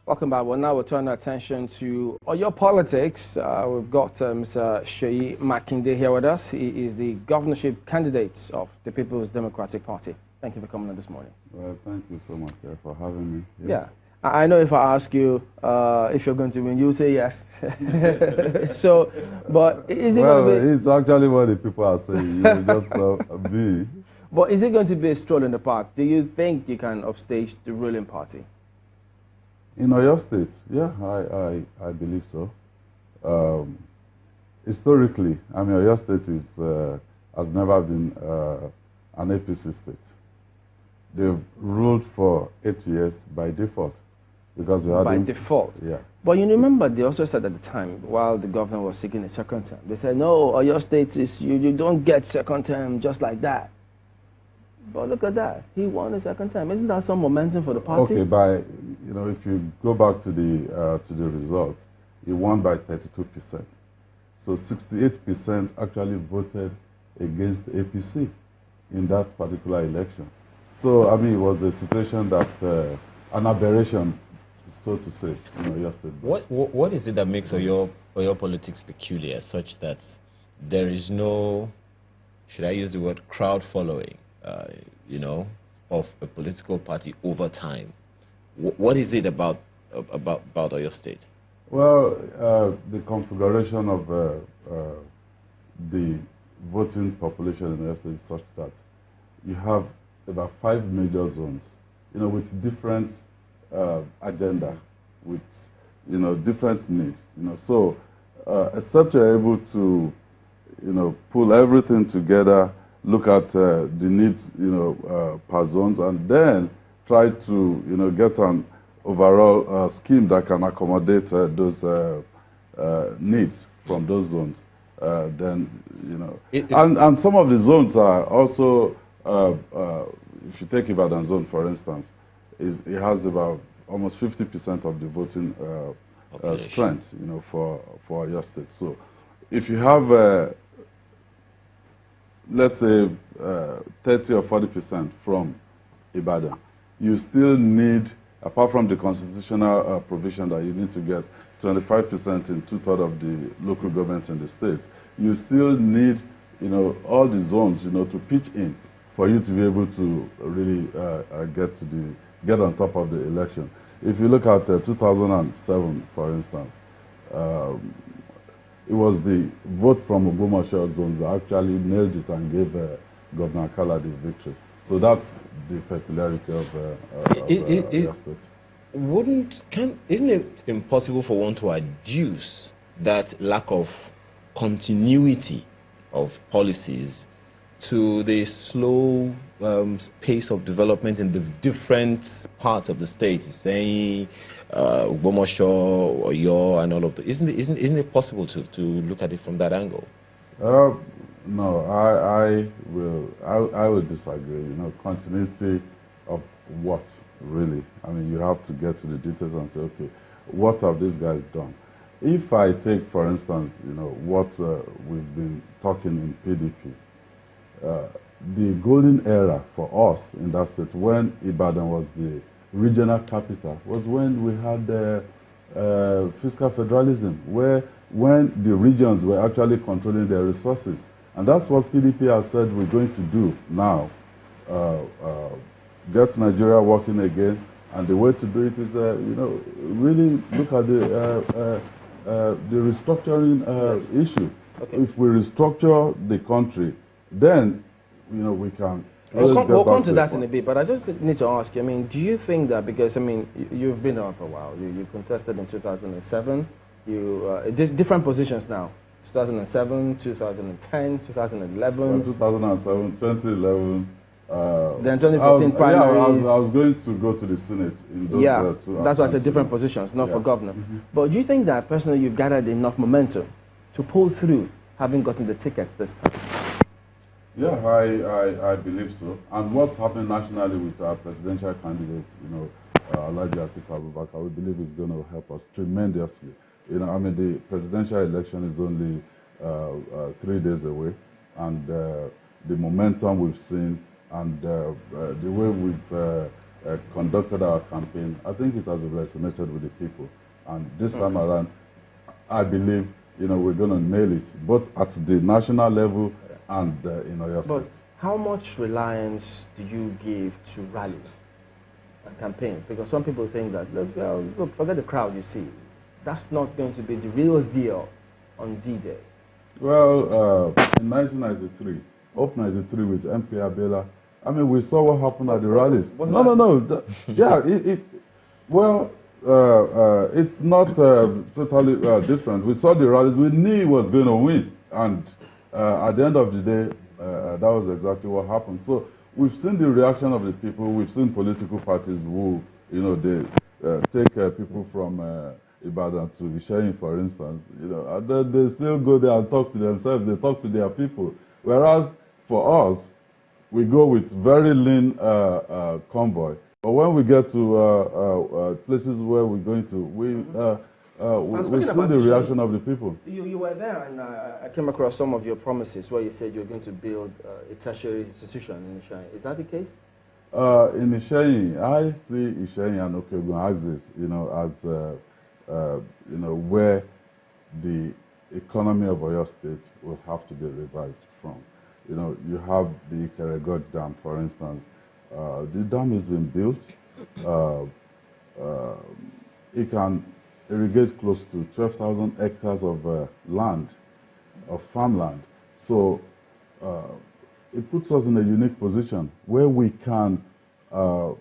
Welcome back. Well, now we'll turn our attention to your politics. We've got Mr. Seyi Makinde here with us. He is the governorship candidate of the People's Democratic Party. Thank you for coming on this morning. Well, thank you so much for having me. Yeah. I know if I ask you if you're going to win, you'll say yes. So, but is it well, going to be... it's actually what the people are saying. You just be. But is it going to be a stroll in the park? Do you think you can upstage the ruling party? In Oyo State, yeah, I believe so. Historically, I mean, Oyo State has never been an APC state. They've ruled for 8 years by default. Because we had by default? Yeah. But you remember, they also said at the time, while the governor was seeking a second term, they said, no, Oyo State is, you don't get second term just like that. But look at that. He won a second time. Isn't that some momentum for the party? Okay, if you go back to the result, he won by 32%. So 68% actually voted against APC in that particular election. So, I mean, it was a situation that, an aberration, so to say, Oyo State. What is it that makes Oyo politics peculiar, such that there is no, should I use the word, crowd following? Of a political party over time? What is it about Oyo State? Well, the configuration of the voting population in Oyo State is such that you have about 5 major zones, with different agenda, with different needs. So except you're able to pull everything together, look at the needs, per zones, and then try to, get an overall scheme that can accommodate those needs from those zones. Then, and some of the zones are also, if you take Ibadan zone, for instance, it has about almost 50% of the voting strength, for your state. So, if you have let's say 30 or 40% from Ibadan, you still need, apart from the constitutional provision that you need to get 25% in 2/3 of the local governments in the state, you still need, all the zones, to pitch in for you to be able to really get on top of the election. If you look at 2007, for instance, it was the vote from Governorship zones that actually nailed it and gave Governor Akala the victory. So that's the peculiarity of Oyo State. Isn't it impossible for one to adduce that lack of continuity of policies to the slow pace of development in the different parts of the state, saying Governorship, Oyo, and all of that? Isn't it possible to look at it from that angle? No, I will disagree. Continuity of what, really? I mean, you have to get to the details and say, okay, what have these guys done? If I take, for instance, what we've been talking in PDP, the golden era for us in that state, when Ibadan was the regional capital, was when we had fiscal federalism, when the regions were actually controlling their resources. And that's what PDP has said we're going to do now, get Nigeria working again. And the way to do it is, really look at the restructuring issue. Okay. If we restructure the country, then, we can... We'll come to that in a bit, but I just need to ask you, do you think that, because, you've been on for a while, you contested in 2007, different positions now, 2007, 2010, 2011. 2007, 2011. Then 2014 primaries. I was going to go to the Senate in those two. That's why I said different positions, not for governor. But do you think that personally you've gathered enough momentum to pull through, having gotten the tickets this time? Yeah, I believe so. And what's happening nationally with our presidential candidate, Alhaji Atiku Abubakar, we believe is going to help us tremendously. The presidential election is only 3 days away, and the momentum we've seen and the way we've conducted our campaign, I think it has resonated with the people. And this time around, I believe, we're going to nail it, both at the national level and in Oyo State. But how much reliance do you give to rallies and campaigns? Because some people think that, look, forget the crowd you see. That's not going to be the real deal on D-Day. Well, in 1993, up 93 with MP Abela, I mean, we saw what happened at the rallies. No. Yeah, it's not totally different. We saw the rallies. We knew he was going to win. And at the end of the day, that was exactly what happened. So we've seen the reaction of the people. We've seen political parties who, they take people from Ibadan to Ishayin, for instance, and then they still go there and talk to themselves. They talk to their people. Whereas for us, we go with very lean convoy. But when we get to places where we're going to, we see the reaction of the people. You were there, and I came across some of your promises where you said you were going to build a tertiary institution in Ishayin. Is that the case? In Ishayin, I see Ishayin and Okeogun axis, as where the economy of Oyo State will have to be revived from. You have the Ikere Dam, for instance. The dam has been built. It can irrigate close to 12,000 hectares of land, of farmland. So it puts us in a unique position where we can, have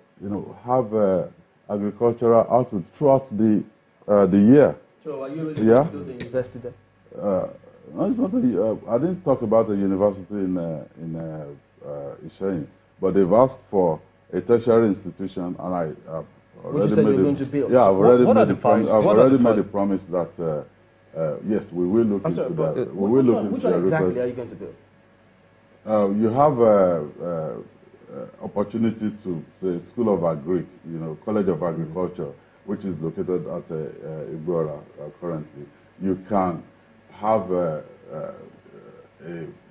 agricultural output throughout the year. So are you really going to build the university there? No, it's not I didn't talk about the university in Ishayin, but they've asked for a tertiary institution, and I already made going to build. Yeah, I've already made the promise that yes, we will look into that. We will look into which one exactly are you going to build? You have opportunity to say School of Agric, College of Agriculture, which is located at Igbora currently. You can have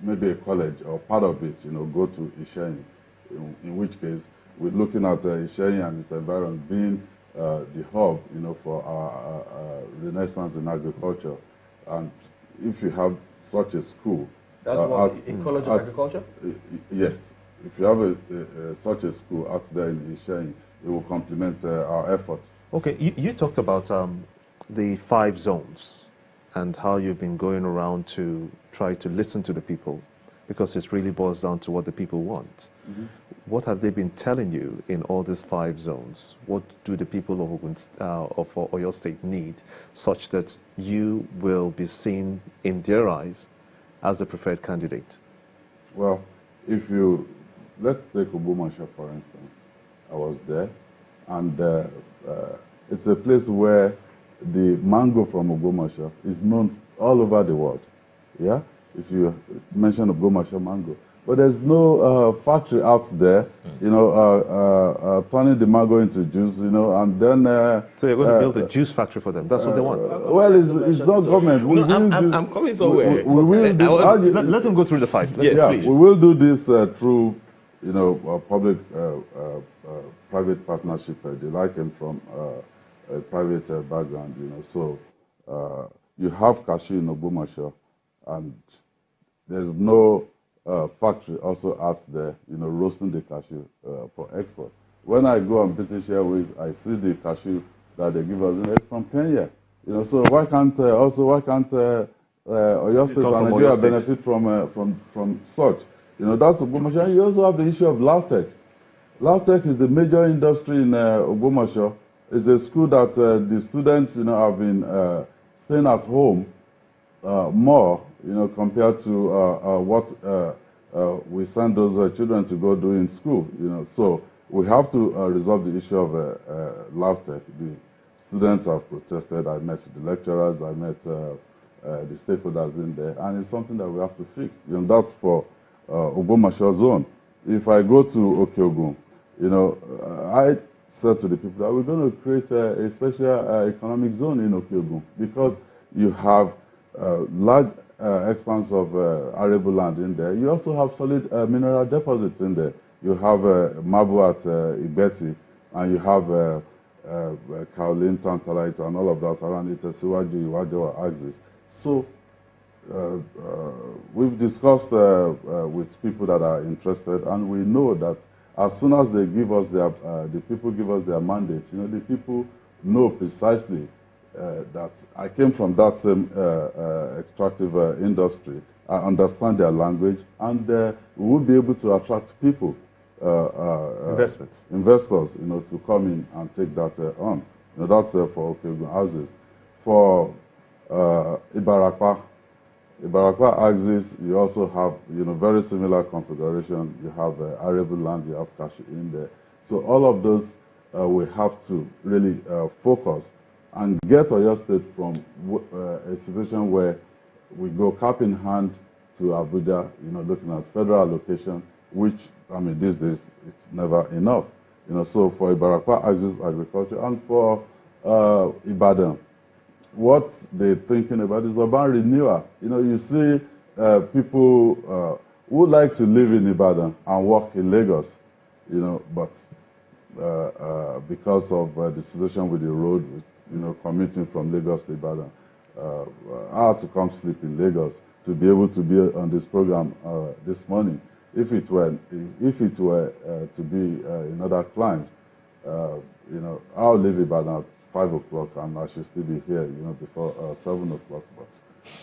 maybe a college or part of it, go to Ishayin, in which case we're looking at Ishayin and its environment being the hub, for our renaissance in agriculture. And if you have such a school, that's what a college of agriculture. Yes, if you have such a school out there in Ishayin, it will complement our effort. Okay, you talked about the 5 zones and how you've been going around to try to listen to the people, because it really boils down to what the people want. Mm-hmm. What have they been telling you in all these 5 zones? What do the people of Oyo State need, such that you will be seen in their eyes as the preferred candidate? Well, let's take Ogbomoso, for instance. I was there, and it's a place where the mango from Ogbomoso is known all over the world. Yeah, if you mention Ogbomoso mango, but there's no factory out there, turning the mango into juice, and then. So you're going to build a juice factory for them? That's what they want. Well, it's not government. I'm coming somewhere. Let them go through the 5. Yes, please. We will do this through, public private partnership. They like him from a private background, So you have cashew in Ogbomoso, and there's no factory also out there, roasting the cashew for export. When I go on British Airways, I see the cashew that they give us, it's from Kenya. So why can't Oyo State and Nigeria benefit from such? That's Ogbomoso. You also have the issue of LAUTECH. LAUTECH is the major industry in Ogbomoso. It's a school that the students, have been staying at home more, compared to what we send those children to go do in school, So we have to resolve the issue of LAUTECH. The students have protested. I met the lecturers. I met the stakeholders in there, and it's something that we have to fix. That's for Ogbomoso zone. If I go to Okeogun, I said to the people that we're going to create a special economic zone in Okeogun, because you have large expanse of arable land in there. You also have solid mineral deposits in there. You have marble at Igbeti. and you have kaolin, tantalite, and all of that around it, Siwaju, Iwajo axis. So we've discussed with people that are interested, and we know that as soon as they give us their, the people give us their mandate, you know, the people know precisely that I came from that same extractive industry. I understand their language, and we will be able to attract people, investors, you know, to come in and take that on. You know, that's for Okeogun houses. For Ibarakwa axis, you also have, you know, very similar configuration. You have arable land, you have cash in there. So all of those we have to really focus and get Oyo State from a situation where we go cap in hand to Abuja, you know, looking at federal allocation, which, I mean, these days, it's never enough. You know, so for Ibarakwa axis agriculture, and for Ibadan, what they're thinking about is urban renewal. You know, you see people who like to live in Ibadan and work in Lagos, you know, but because of the situation with the road, with, you know, commuting from Lagos to Ibadan, I had to come sleep in Lagos to be able to be on this program this morning. If it were to be in other climes, you know, I'll leave Ibadan at 5 o'clock and I should still be here, you know, before 7 o'clock. But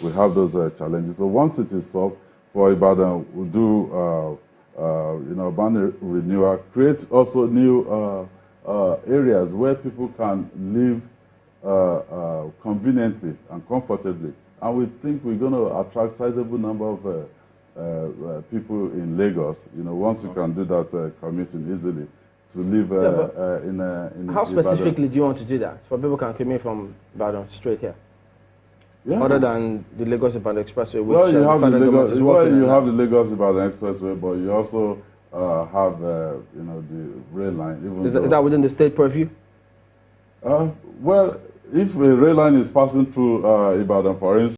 we have those challenges. So once it is solved for Ibadan, we'll do you know, urban renewal, create also new areas where people can live conveniently and comfortably. And we think we're going to attract a sizable number of people in Lagos. You know, once you can do that commuting easily, to live in how specifically do you want to do that? So people can commute from Ibadan straight here? Yeah. Other than the Lagos-Ibadan Expressway, which well, you have the Lagos, is working you have the Lagos-Ibadan Expressway, but you also have you know, the rail line. Even is that within the state purview? Well, if a rail line is passing through Ibadan, for instance,